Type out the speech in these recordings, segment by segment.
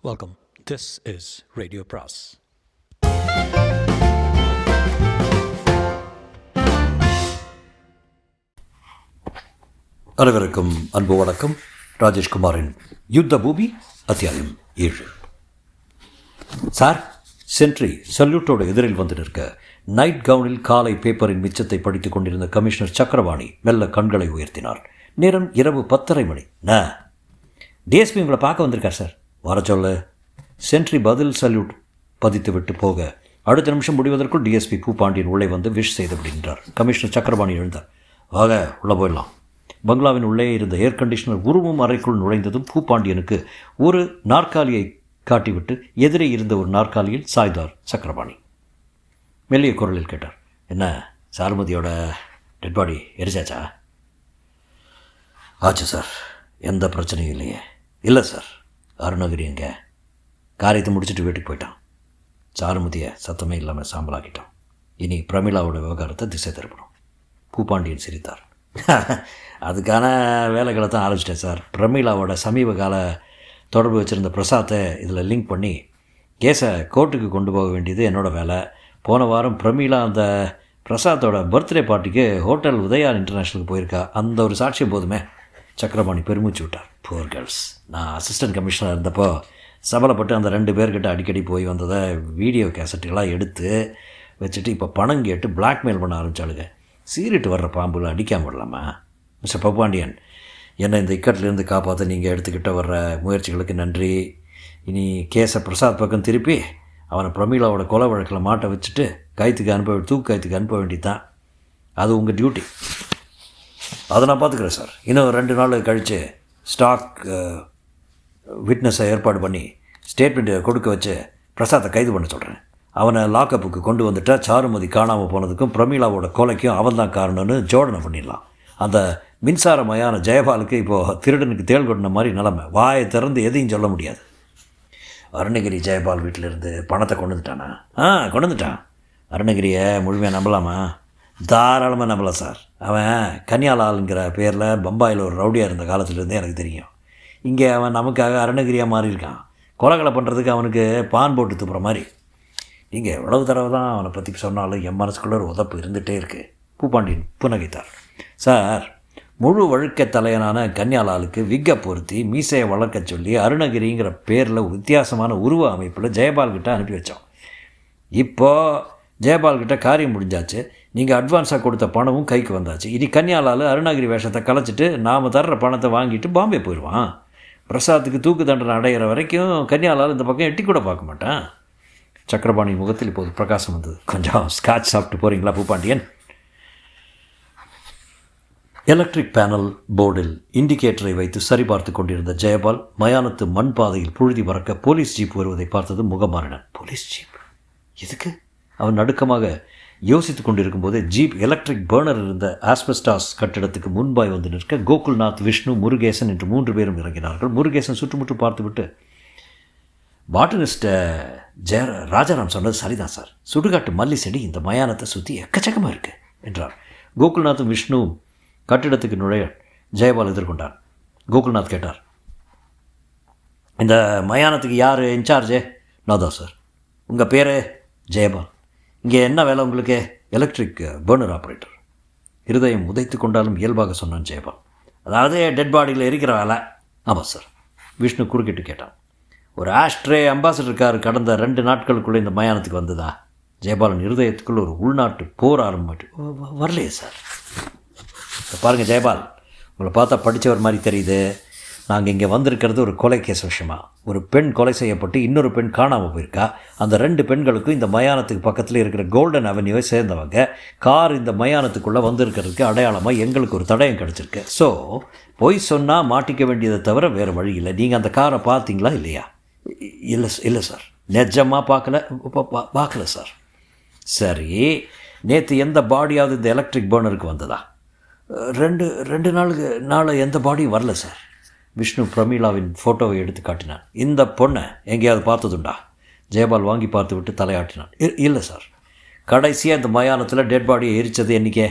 Welcome. This is Radio Pras. அனைவருக்கும் அன்பு வணக்கம். ராஜேஷ்குமாரின் யுத்த பூமி அத்தியாயம் 7. சார், சென்ட்ரி சல்யூட்டோட எதிரில் வந்து நிற்க நைட் கவுனில் காலை பேப்பரின் மிச்சத்தை படித்துக் கொண்டிருந்த கமிஷனர் சக்கரபாணி மெல்ல கண்களை உயர்த்தினார். நேரம் இரவு 10:30 மணி. டிஎஸ்பி உங்களை பார்க்க வந்திருக்கார் சார். வர சொல்ல. சென்ட்ரி பதில் சல்யூட் பதித்து விட்டு போக அடுத்த நிமிஷம் முடிவதற்குள் டிஎஸ்பி பூபாண்டியன் உள்ளே வந்து விஷ் செய்தபடி நின்றார். கமிஷனர் சக்கரபாணி எழுந்தார். வாங்க, உள்ளே போயிடலாம். பங்களாவின் உள்ளே இருந்த ஏர் கண்டிஷனர் உருவும் அறைக்குள் நுழைந்ததும் பூபாண்டியனுக்கு ஒரு நாற்காலியை காட்டிவிட்டு எதிரே இருந்த ஒரு நாற்காலியில் சாய்ந்தார் சக்கரபாணி. மெல்லிய குரலில் கேட்டார், என்ன சாருமதியோட டெட் பாடி எரிச்சாச்சா? ஆச்சு சார், எந்த பிரச்சனையும் இல்லையே. இல்லை சார், அருணகிரி எங்கே காரியத்தை முடிச்சுட்டு வீட்டுக்கு போயிட்டான். சாருமதியை சத்தமே இல்லாமல் சாம்பலாக்கிட்டான். இனி பிரமிளாவோட விவகாரத்தை திசை திருப்பணும். பூபாண்டியன் சிரித்தார். அதுக்கான வேலைகளை தான் ஆரம்பிச்சிட்டேன் சார். பிரமிளாவோட சமீப கால தொடர்பு வச்சுருந்த பிரசாத்தை இதில் லிங்க் பண்ணி கேஸை கோர்ட்டுக்கு கொண்டு போக வேண்டியது என்னோடய வேலை. போன வாரம் பிரமிளா அந்த பிரசாத்தோட பர்த்டே பார்ட்டிக்கு ஹோட்டல் உதயா இன்டர்நேஷ்னலுக்கு போயிருக்கா. அந்த ஒரு சாட்சியம் போதுமே. சக்கரபாணி பெருமூச்சு விட்டார். Poor girls. நான் அசிஸ்டன்ட் கமிஷனர் இருந்தப்போ சபலப்பட்டு அந்த 2 பேர்கிட்ட அடிக்கடி போய் வந்ததை வீடியோ கேசட்டுகளாக எடுத்து வச்சுட்டு இப்போ பணம் கேட்டு பிளாக்மெயில் பண்ண ஆரம்பித்தாளுங்க. சீரிட்டு வர்ற பாம்புகளை அடிக்காமல் விடலாமா? மிஸ்டர் பூபாண்டியன், என்னை இந்த இக்கட்டிலேருந்து காப்பாற்ற நீங்கள் எடுத்துக்கிட்ட வர்ற முயற்சிகளுக்கு நன்றி. இனி கேஸை பிரசாத் பக்கம் திருப்பி அவனை பிரமிளாவோட கொலை வழக்கில் மாட்ட வச்சுட்டு தூக்கு கைத்துக்கு அனுப்ப வேண்டியதான். அது உங்கள் டியூட்டி. அதை நான் பார்த்துக்கிறேன் சார். இன்னும் 2 நாள் கழித்து ஸ்டாக் விட்னஸை ஏற்பாடு பண்ணி ஸ்டேட்மெண்ட்டை கொடுக்க வச்சு பிரசாத்தை கைது பண்ண சொல்கிறேன். அவனை லாக்கப்புக்கு கொண்டு வந்துட்டா சாருமதி காணாமல் போனதுக்கும் பிரமிளாவோட கொலைக்கும் அவன் தான் காரணம்னு ஜோடனை பண்ணிடலாம். அந்த மின்சாரமயான ஜெயபாலுக்கு இப்போது திருடனுக்கு தேள் கொட்டின மாதிரி நிலைமை. வாயை திறந்து எதையும் சொல்ல முடியாது. அருணகிரி ஜெயபால் வீட்டிலேருந்து பணத்தை கொண்டு வந்துட்டானா? கொண்டு வந்துட்டான். அருணகிரியை முழுமையாக நம்பலாமா? தாராளமாக நம்பலாம் சார். அவன் கன்யாலாலுங்கிற பேரில் பம்பாயில் ஒரு ரவுடியாக இருந்த காலத்துலேருந்தே எனக்கு தெரியும். இங்கே அவன் நமக்காக அருணகிரியாக மாறியிருக்கான். கொலைகளை பண்ணுறதுக்கு அவனுக்கு பான் போட்டு துப்புற மாதிரி. நீங்கள் எவ்வளவு தடவை தான் அவனை பற்றி சொன்னாலும் என் மனசுக்குள்ளே ஒரு உதப்பு இருந்துகிட்டே இருக்குது. பூபாண்டியன் புன்னகைத்தார். சார், முழு வழுக்க தலையனான கன்யாலாலுக்கு விக்கை பொருத்தி மீசையை வளர்க்க சொல்லி அருணகிரிங்கிற பேரில் வித்தியாசமான உருவ அமைப்பில் ஜெயபால்கிட்ட அனுப்பி வச்சோம். இப்போது ஜெயபால்கிட்ட காரியம் முடிஞ்சாச்சு. நீங்கள் அட்வான்ஸாக கொடுத்த பணமும் கைக்கு வந்தாச்சு. இனி கன்யாலால் அருணகிரி வேஷத்தை கலைச்சிட்டு நாம் தர்ற பணத்தை வாங்கிட்டு பாம்பே போயிடுவான். பிரசாத்துக்கு தூக்கு தண்டனை அடைகிற வரைக்கும் கன்யாலால் இந்த பக்கம் எட்டி கூட பார்க்க மாட்டான். சக்கரபாணி முகத்தில் இப்போது பிரகாசம் வந்தது. கொஞ்சம் ஸ்காட்ச் சாப்பிட்டு போகிறீங்களா பூபாண்டியன்? எலக்ட்ரிக் பேனல் போர்டில் இண்டிகேட்டரை வைத்து சரிபார்த்து கொண்டிருந்த ஜெயபால் மயானத்து மண் பாதையில் புழுதி பறக்க போலீஸ் ஜீப் வருவதை பார்த்தது முகமாறினான். போலீஸ் ஜீப் எதுக்கு? அவன் நடுக்கமாக யோசித்து கொண்டிருக்கும் போதே ஜீப் எலக்ட்ரிக் பேர்னர் இருந்த ஆஸ்பெஸ்டாஸ் கட்டிடத்துக்கு முன்பாய் வந்து நிற்க கோகுல்நாத், விஷ்ணு, முருகேசன் என்று 3 பேரும் இறங்கினார்கள். முருகேசன் சுற்றுமுற்று பார்த்துவிட்டு, பாட்டனிஸ்ட்டை ராஜாராம் சொன்னது சரிதான் சார். சுடுகாட்டு மல்லி செடி இந்த மயானத்தை சுற்றி எக்கச்சக்கமாக இருக்குது என்றார். கோகுல்நாத்தும் விஷ்ணுவும் கட்டிடத்துக்கு நுழைய ஜெயபால் எதிர்கொண்டார். கோகுல்நாத் கேட்டார், இந்த மயானத்துக்கு யார் இன்சார்ஜே? நான் தான் சார். உங்கள் பேர்? ஜெயபால். இங்கே என்ன வேலை உங்களுக்கு? Electric burner operator. இருதயம் உதைத்து கொண்டாலும் இயல்பாக சொன்னான் ஜெயபால். அதாவது டெட் பாடியில் இருக்கிற வேலை. ஆமாம் சார். விஷ்ணு குறுக்கிட்டு கேட்டான். ஒரு ஆஸ்ட்ரே அம்பாசிடர் கார் கடந்த 2 நாட்களுக்குள்ளே இந்த மயானத்துக்கு வந்ததா? ஜெயபாலன் இருதயத்துக்குள்ளே ஒரு உள்நாட்டு போர் ஆரம்பிட்டு. வரலையே சார். பாருங்கள் ஜெயபால், உங்களை பார்த்தா படித்தவர் மாதிரி தெரியுது. நாங்கள் இங்கே வந்திருக்கிறது ஒரு கொலை கேஸ் விஷயமா. ஒரு பெண் கொலை செய்யப்பட்டு இன்னொரு பெண் காணாமல் போயிருக்கா. அந்த 2 பெண்களுக்கும் இந்த மயானத்துக்கு பக்கத்தில் இருக்கிற கோல்டன் அவென்யூவை சேர்ந்தவங்க. கார் இந்த மயானத்துக்குள்ளே வந்திருக்கிறதுக்கு அடையாளமாக எங்களுக்கு ஒரு தடயம் கிடச்சிருக்கு. ஸோ பொய் சொன்னால் மாட்டிக்க வேண்டியதை தவிர வேறு வழி இல்லை. நீங்கள் அந்த காரை பார்த்தீங்களா இல்லையா? இல்லை சார். நிஜமாக பார்க்கல சார். சரி, நேற்று எந்த பாடியாவது இந்த எலக்ட்ரிக் பர்னருக்கு வந்ததா? 2 நாள் எந்த பாடியும் வரல சார். விஷ்ணு பிரமிளாவின் ஃபோட்டோவை எடுத்து காட்டினான். இந்த பொண்ணை எங்கேயாவது பார்த்ததுண்டா? ஜெயபால் வாங்கி பார்த்து விட்டு தலையாட்டினான். இல்லை சார். கடைசியாக இந்த மயானத்தில் டெட் பாடியை எரித்தது என்றைக்கே?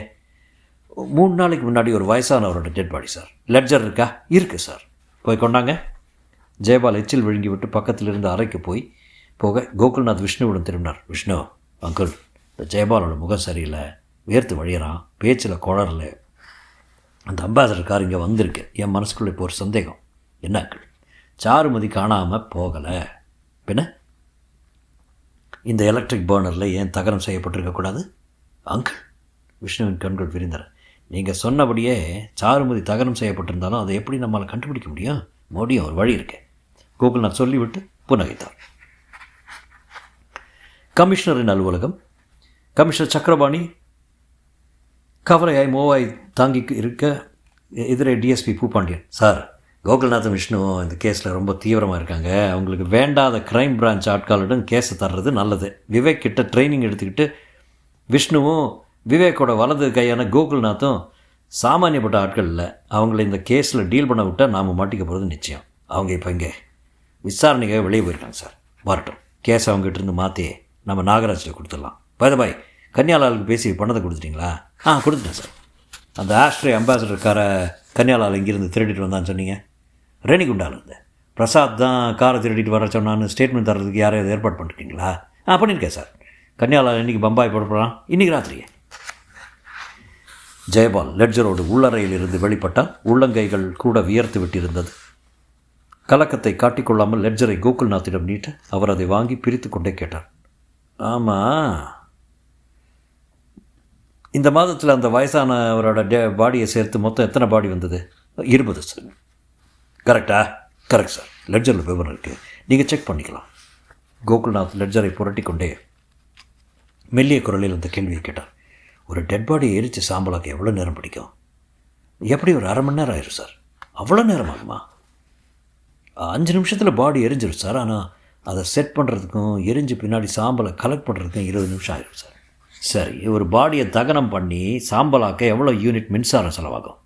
3 நாளைக்கு முன்னாடி ஒரு வயசானவரோட டெட் பாடி சார். லெட்ஜர் இருக்கா? இருக்குது சார். போய் கொண்டாங்க. ஜெயபால் எச்சில் விழுங்கிவிட்டு பக்கத்தில் இருந்த அறைக்கு போக கோகுல்நாத் விஷ்ணுவுடன் திரும்பினார். விஷ்ணு, அங்கிள், இந்த ஜெயபாலோட முகம் சரியில்லை, வேர்த்து வழியறான், பேச்சில் குளறல. அந்த அம்பாசடர் கார் இங்கே வந்திருக்கு. என் மனசுக்குள்ளே இப்போ ஒரு சந்தேகம். என்ன அங்கிள்? சாருமதி காணாமல் போகலை, பின்ன இந்த எலக்ட்ரிக் பர்னரில் ஏன் தகனம் செய்யப்பட்டிருக்கக்கூடாது? அங்கிள், விஷ்ணுவின் கண்கள் விரிந்தன. நீங்கள் சொன்னபடியே சாருமதி தகனம் செய்யப்பட்டிருந்தாலும் அதை எப்படி நம்மளால் கண்டுபிடிக்க முடியும்? ஒரு வழி இருக்கு. கோகுல்நாத் சொல்லிவிட்டு புன்னகைத்தார். கமிஷனரின் அலுவலகம். கமிஷனர் சக்கரபாணி கவலையாய் மோவாய் தாங்கி இருக்க எதிரே டிஎஸ்பி பூபாண்டியன். சார், கோகுல்நாத் விஷ்ணுவும் இந்த கேஸில் ரொம்ப தீவிரமாக இருக்காங்க. அவங்களுக்கு வேண்டாத க்ரைம் பிரான்ச் ஆட்களுடன் கேஸை தர்றது நல்லது. விவேக் கிட்ட ட்ரைனிங் எடுத்துக்கிட்டு விஷ்ணுவும் விவேக்கோட வலது கையான கோகுல்நாத்தும் சாமானியப்பட்ட ஆட்கள் இல்லை. அவங்கள இந்த கேஸில் டீல் பண்ண விட்டால் நாம் மாட்டிக்க போகிறது நிச்சயம். அவங்க இப்போ இங்கே விசாரணைக்காக வெளியே போயிருக்காங்க சார். வரட்டும், கேஸ் அவங்ககிட்ட இருந்து மாற்றி நம்ம நாகராஜில் கொடுத்துடலாம். பாய் கன்னியாலாலுக்கு பேசி பணத்தை கொடுத்துட்டிங்களா? கொடுத்துட்டேன் சார். அந்த ஆஸ்ட்ரே அம்பாசடர் கன்னியாலால் இங்கேருந்து திருடிட்டு வந்தான்னு சொன்னீங்க. ரேணிகுண்டாலேருந்து பிரசாத் தான் காரை திருடிட்டு வர சொன்னான்னு ஸ்டேட்மெண்ட் தர்றதுக்கு யாரையாவது ஏற்பாடு பண்ணிருக்கீங்களா? பண்ணியிருக்கேன் சார். கன்னியாலால் இன்றைக்கி பம்பாய் போடப்போகிறான், இன்றைக்கி ராத்திரியே. ஜெயபால் லெட்ஜரோடு உள்ளறையில் இருந்து வெளிப்பட்டால் உள்ளங்கைகள் கூட வியர்த்து விட்டிருந்தது. கலக்கத்தை காட்டிக்கொள்ளாமல் லெட்ஜரை கோகுல்நாத்திடம் நீட்ட அவர் அதை வாங்கி பிரித்து கொண்டே கேட்டார். ஆமாம், இந்த மாதத்தில் அந்த வயசானவரோட பாடியை சேர்த்து மொத்தம் எத்தனை பாடி வந்தது? 20 சார். கரெக்டா? Correct sir. லெட்ஜரில் விவரம் இருக்குது, நீங்கள் செக் பண்ணிக்கலாம். கோகுல்நாத் லெட்ஜரை புரட்டி கொண்டே மெல்லிய குரலில் அந்த கேள்வியை கேட்டார். ஒரு டெட் பாடியை எரித்து சாம்பலாக்க எவ்வளோ நேரம் பிடிக்கும்? எப்படி ஒரு அரை மணி நேரம் ஆயிரும் சார். அவ்வளோ நேரம் ஆகுமா? 5 நிமிஷத்தில் பாடி எரிஞ்சிடும் சார். ஆனால் அதை செட் பண்ணுறதுக்கும் எரிஞ்சு பின்னாடி சாம்பலை கலெக்ட் பண்ணுறதுக்கும் 20 நிமிஷம் ஆயிடும் சார். சரி, ஒரு பாடியை தகனம் பண்ணி சாம்பலாக்க எவ்வளோ யூனிட் மின்சாரம் செலவாகும்?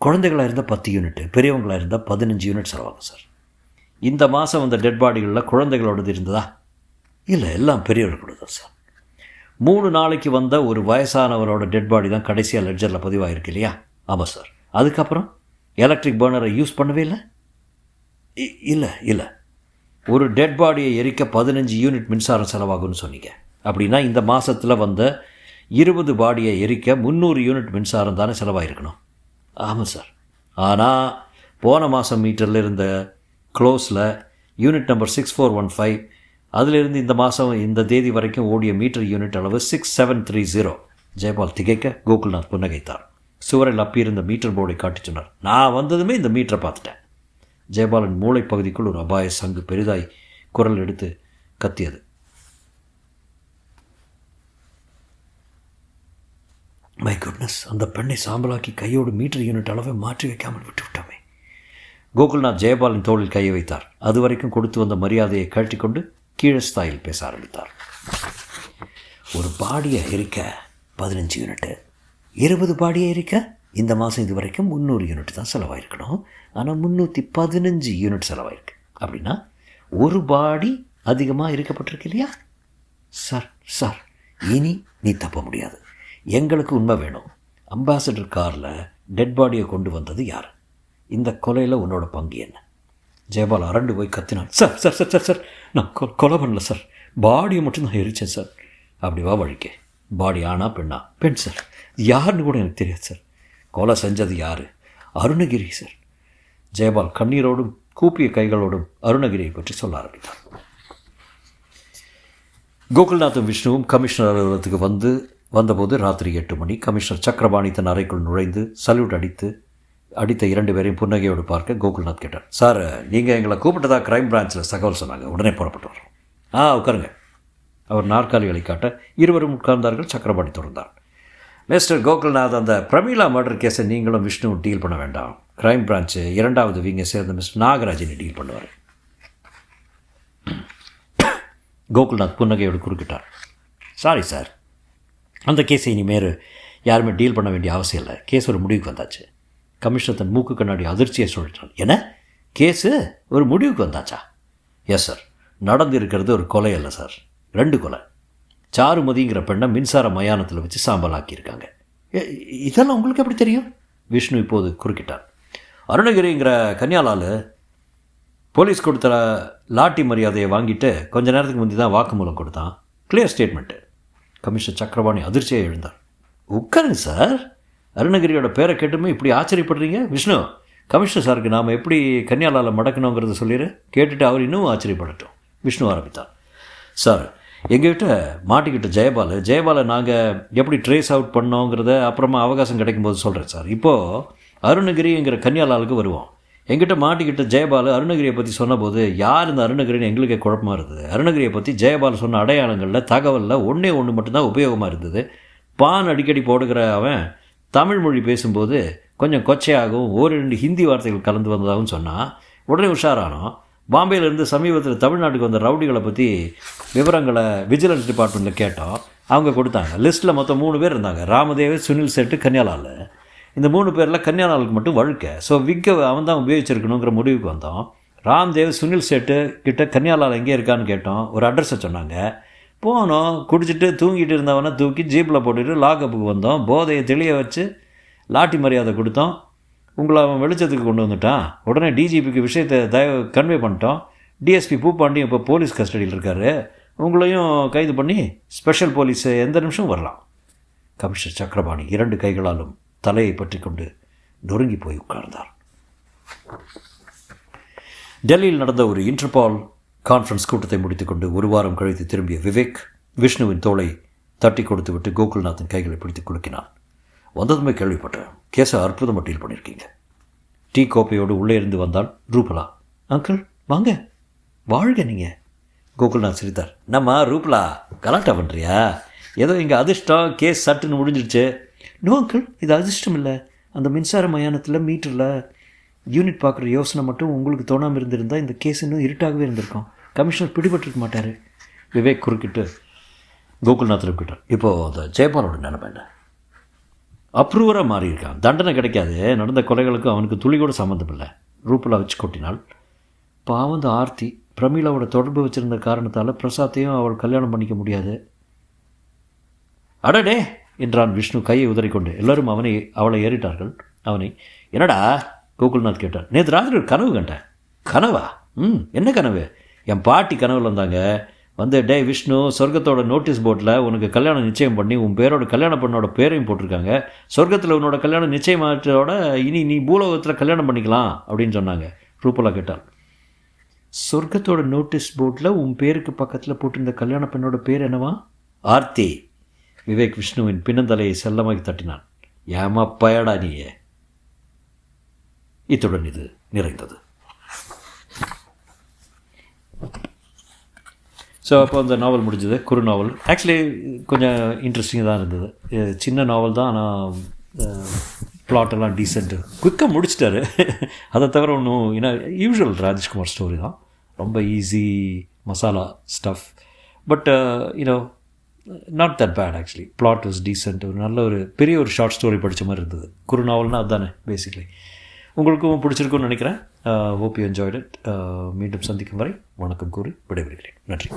குழந்தைகளாக இருந்தால் 10 யூனிட்டு, பெரியவங்களாக இருந்தால் 15 யூனிட் செலவாகும் சார். இந்த மாதம் அந்த டெட் பாடிகளில் குழந்தைகளோடது இருந்ததா? இல்லை, எல்லாம் பெரியவர்களோட தான் சார். 3 நாளைக்கு வந்த ஒரு வயசானவரோட டெட் பாடி தான் கடைசியாக லெட்ஜரில் பதிவாயிருக்கு இல்லையா? ஆமாம் சார். அதுக்கப்புறம் எலக்ட்ரிக் பர்னரை யூஸ் பண்ணவே இல்லை? இல்லை. ஒரு டெட் பாடியை எரிக்க 15 யூனிட் மின்சாரம் செலவாகும்னு சொன்னீங்க. அப்படின்னா இந்த மாதத்தில் வந்த 20 பாடியை எரிக்க 300 யூனிட் மின்சாரம் தானே செலவாயிருக்கணும்? ஆமாம் சார். ஆனால் போன மாதம் மீட்டரில் இருந்த க்ளோஸில் யூனிட் நம்பர் 6415, அதிலிருந்து இந்த மாதம் இந்த தேதி வரைக்கும் ஓடிய மீட்டர் யூனிட் அளவு 6730. ஜெயபால் திகைக்க கோகுல்நாத் புன்னகைத்தார். சுவரில் அப்பியிருந்த மீட்டர் போர்டை காட்டி சொன்னார். நான் வந்ததுமே இந்த மீட்டரை பார்த்துட்டேன். ஜெயபாலின் மூளைப்பகுதிக்குள் ஒரு அபாய சங்கு பெரிதாய் குரல் எடுத்து கத்தியது. மை குட்னஸ், அந்த பெண்ணை சாம்பலாக்கி கையோடு மீட்டர் யூனிட் அளவை மாற்றி வைக்காமல் விட்டுவிட்டோமே. கோகுல்நாத் ஜெயபாலின் தோளில் கையை வைத்தார். அதுவரைக்கும் கொடுத்து வந்த மரியாதையை கழட்டிக்கொண்டு கீழஸ்தாயில் பேச ஆரம்பித்தார். ஒரு பாடியை எரிக்க 15 யூனிட்டு, 20 பாடியை எரிக்க இந்த மாதம் இது வரைக்கும் 300 யூனிட் தான் செலவாயிருக்கணும். ஆனால் 315 யூனிட் செலவாயிருக்கு. அப்படின்னா ஒரு பாடி அதிகமாக எரிக்கப்பட்டிருக்கு இல்லையா? சார், இனி நீ தப்ப முடியாது. எங்களுக்கு உண்மை வேணும். அம்பாசடர் காரில் டெட் பாடியை கொண்டு வந்தது யார்? இந்த கொலையில் உன்னோட பங்கு என்ன? ஜெயபால் அரண்டு போய் கத்தினான். சார், நான் கொலை பண்ணல சார். பாடியை மட்டும் நான் எரித்தேன் சார். அப்படி வா வழிக்கே. பாடி ஆனா பெண்ணா? பெண் சார். யாருன்னு கூட எனக்கு தெரியாது சார். கொலை செஞ்சது யார்? அருணகிரி சார். ஜெயபால் கண்ணீரோடும் கூப்பிய கைகளோடும் அருணகிரியை பற்றி சொல்ல ஆரம்பித்தார். கோகுல்நாத்தும் விஷ்ணுவும் கமிஷனர் அலுவலகத்துக்கு வந்தபோது ராத்திரி 8 மணி. கமிஷனர் சக்கரபாணி தன் அறைக்குள் நுழைந்து சல்யூட் அடித்த 2 பேரையும் புன்னகையோடு பார்க்க கோகுல்நாத் கேட்டார். சார், நீங்கள் எங்களை கூப்பிட்டதா க்ரைம் பிரான்ச்சில் தகவல் சொன்னாங்க. உடனே புறப்பட்டு வரோம். உட்காருங்க. அவர் நாற்காலிகளை காட்ட இருவரும் உட்கார்ந்தார்கள். சக்கரபாணி தொடர்ந்தார். மிஸ்டர் கோகுல்நாத், அந்த பிரமீளா மர்டர் கேஸை நீங்களும் விஷ்ணுவும் டீல் பண்ண வேண்டாம். க்ரைம் பிரான்ச்சு 2வது விங்கை சேர்ந்த மிஸ்டர் நாகராஜனை டீல் பண்ணுவார். கோகுல்நாத் புன்னகையோடு குறுக்கிட்டார். சாரி சார், அந்த கேஸை இனிமேல் யாருமே டீல் பண்ண வேண்டிய அவசியம் இல்லை. கேஸ் ஒரு முடிவுக்கு வந்தாச்சு. கமிஷனர் தன் மூக்கு கண்ணாடி அதிர்ச்சியை சொல்லிட்டான். என்ன, கேஸு ஒரு முடிவுக்கு வந்தாச்சா? Yes sir. நடந்திருக்கிறது ஒரு கொலை அல்ல சார், 2 கொலை. சாருமதிங்கிற பெண்ணை மின்சார மயானத்தில் வச்சு சாம்பலாக்கியிருக்காங்க. இதெல்லாம் உங்களுக்கு எப்படி தெரியும்? விஷ்ணு இப்போது குறுக்கிட்டார். அருணகிரிங்கிற கன்னியாலால் போலீஸ் கொடுத்த லாட்டி மரியாதையை வாங்கிட்டு கொஞ்ச நேரத்துக்கு முந்தி தான் வாக்குமூலம் கொடுத்தான். Clear statement. கமிஷனர் சக்கரபாணி அதிர்ச்சியாக எழுந்தார். உட்காருங்க சார். அருணகிரியோட பேரை கேட்டுமே இப்படி ஆச்சரியப்படுறீங்க? விஷ்ணு, கமிஷனர் சாருக்கு நாம் எப்படி கன்னியாலால் மடக்கணுங்கிறத சொல்லிடு. கேட்டுட்டு அவர் இன்னும் ஆச்சரியப்படட்டும். விஷ்ணு ஆரம்பித்தார். சார், எங்ககிட்ட மாட்டிக்கிட்ட ஜெயபாலை நாங்கள் எப்படி ட்ரேஸ் அவுட் பண்ணோங்கிறத அப்புறமா அவகாசம் கிடைக்கும்போது சொல்கிறேன் சார். இப்போது அருணகிரிங்கிற கன்னியாலாலுக்கு வருவோம். எங்கிட்ட மாட்டிக்கிட்ட ஜெயபால் அருணகிரியை பற்றி சொன்னபோது யார் இந்த அருணகிரின்னு எங்களுக்கே குழப்பமாக இருந்தது. அருணகிரியை பற்றி ஜெயபால் சொன்ன அடையாளங்களில் தகவலில் ஒன்றே மட்டும்தான் உபயோகமாக இருந்தது. பான் அடிக்கடி போடுகிற அவன் தமிழ் மொழி பேசும்போது கொஞ்சம் கொச்சையாகவும் ஓரிரண்டு ஹிந்தி வார்த்தைகள் கலந்து வந்ததாகவும் சொன்னால் உடனே உஷாரானோம். பாம்பேயிலேருந்து சமீபத்தில் தமிழ்நாட்டுக்கு வந்த ரவுடிகளை பற்றி விவரங்களை விஜிலன்ஸ் டிபார்ட்மெண்ட்டில் கேட்டோம். அவங்க கொடுத்தாங்க. லிஸ்ட்டில் மொத்தம் 3 பேர் இருந்தாங்க. ராமதேவ், சுனில் சேட்டு, கன்னியாலால். இந்த 3 பேரில் கன்னியாலாலுக்கு மட்டும் வழுக்க. ஸோ விக்கை அவன் தான் உபயோகிச்சிருக்கணுங்கிற முடிவுக்கு வந்தோம். ராம்தேவ், சுனில் சேட்டு கிட்ட கன்னியாலால் எங்கே இருக்கான்னு கேட்டோம். ஒரு அட்ரஸை சொன்னாங்க. போனோம். குடிச்சிட்டு தூங்கிட்டு இருந்தவனை தூக்கி ஜீப்பில் போட்டுட்டு லாக்கப்புக்கு வந்தோம். போதையை தெளிய வச்சு லாட்டி மரியாதை கொடுத்தோம். உங்களை அவன் வெளிச்சத்துக்கு கொண்டு வந்துட்டான். உடனே டிஜிபிக்கு விஷயத்தை கன்வே பண்ணிட்டோம். டிஎஸ்பி பூப்பாண்டியும் இப்போ போலீஸ் கஸ்டடியில் இருக்கார். உங்களையும் கைது பண்ணி ஸ்பெஷல் போலீஸ் எந்த நிமிஷம் வரலாம். கமிஷனர் சக்கரபாணி 2 கைகளாலும் தலையை பற்றி கொண்டு நொறுங்கி போய் உட்கார்ந்தார். டெல்லியில் நடந்த ஒரு இன்டர்பால் கான்ஃபரன்ஸ் கூட்டத்தை முடித்துக்கொண்டு 1 வாரம் கழித்து திரும்பிய விவேக் விஷ்ணுவின் தோளை தட்டி கொடுத்து விட்டு கோகுல்நாத்தின் கைகளை பிடித்து குலுக்கினான். வந்ததுமே கேள்விப்பட்டேன். கேஸை அற்புதமாக டீல் பண்ணியிருக்கீங்க. டீ கோப்பையோடு உள்ளே இருந்து வந்தால் ரூபலா. அங்கிள் வாங்க, வாழ்க நீங்கள். கோகுல்நாத் சிரித்தார். நம்ம ரூபலா கலாட்டா பண்ணுறியா? ஏதோ இங்கே அதிர்ஷ்டம், கேஸ் சட்டுன்னு முடிஞ்சிடுச்சு. நோ அங்கிள், இது அதிர்ஷ்டம் இல்லை. அந்த மின்சார மயானத்தில் மீட்டரில் யூனிட் பார்க்குற யோசனை மட்டும் உங்களுக்கு தோணாமல் இருந்திருந்தால் இந்த கேஸ் இன்னும் இருட்டாகவே இருந்திருக்கும். கமிஷனர் பிடிபட்டிருக்க மாட்டார். விவேக் குறுக்கிட்டு கோகுல்நாத் இருக்கிட்டார். இப்போது அந்த ஜெயபாலோட நிலைமை என்ன? அப்ரூவராக மாறியிருக்கான். தண்டனை கிடைக்காது. நடந்த கொலைகளுக்கும் அவனுக்கு துளி கூட சம்மந்தம் இல்லை. ரூபலா வச்சு கொட்டினாள். பாவம் அந்த ஆர்த்தி பிரமீளாவோட தொடர்பு வச்சுருந்த காரணத்தால் பிரசாத்தையும் அவள் கல்யாணம் பண்ணிக்க முடியாது. அடடே என்றான் விஷ்ணு கையை உதறிக்கொண்டு. எல்லோரும் அவளை ஏறிட்டார்கள். அவனை என்னடா கோகுல்நாத் கேட்டார். நேற்று ராத்திரி ஒரு கனவு கண்டேன். கனவா? என்ன கனவு? என் பாட்டி கனவுல வந்தாங்க. வந்து டே விஷ்ணு, சொர்க்கத்தோட நோட்டீஸ் போர்டில் உனக்கு கல்யாணம் நிச்சயம் பண்ணி உன் பேரோட கல்யாண பண்ணோட பேரையும் போட்டிருக்காங்க. சொர்க்கத்தில் உன்னோட கல்யாணம் நிச்சயமாற்றோட இனி நீ பூலோகத்தில் கல்யாணம் பண்ணிக்கலாம் அப்படின்னு சொன்னாங்க. ரூபலா கேட்டாள். சொர்க்கத்தோட நோட்டீஸ் போர்டில் உன் பேருக்கு பக்கத்தில் போட்டிருந்த கல்யாண பெண்ணோட பேர் என்னவா? ஆர்த்தி. விவேக் விஷ்ணுவின் பின்னந்தலையை செல்லமாகி தட்டினான். ஏமா பயடா நீயே. இத்துடன் இது நிறைந்தது. ஸோ அப்போ அந்த நாவல் முடிஞ்சது. குறு நாவல். ஆக்சுவலி கொஞ்சம் இன்ட்ரெஸ்டிங்காக தான் இருந்தது. சின்ன நாவல் தான், ஆனால் பிளாட்டெல்லாம் டீசென்ட்டு குயிக்காக முடிச்சிட்டாரு. அதை தவிர ஒன்றும் ஏன்னா யூஷுவல் ராஜேஷ்குமார் ஸ்டோரி தான். ரொம்ப easy masala stuff. But you know not that bad actually. Plot was decent. ஒரு நல்ல ஒரு பெரிய ஒரு ஷார்ட் ஸ்டோரி படித்த மாதிரி இருந்தது. குறு நாவல்னால் அதுதானே பேசிக்லி. உங்களுக்கும் பிடிச்சிருக்குன்னு நினைக்கிறேன். Hope you enjoyed it. மீண்டும் சந்திக்கும் வரை வணக்கம் கூறி விடைபெறுகிறேன். நன்றி.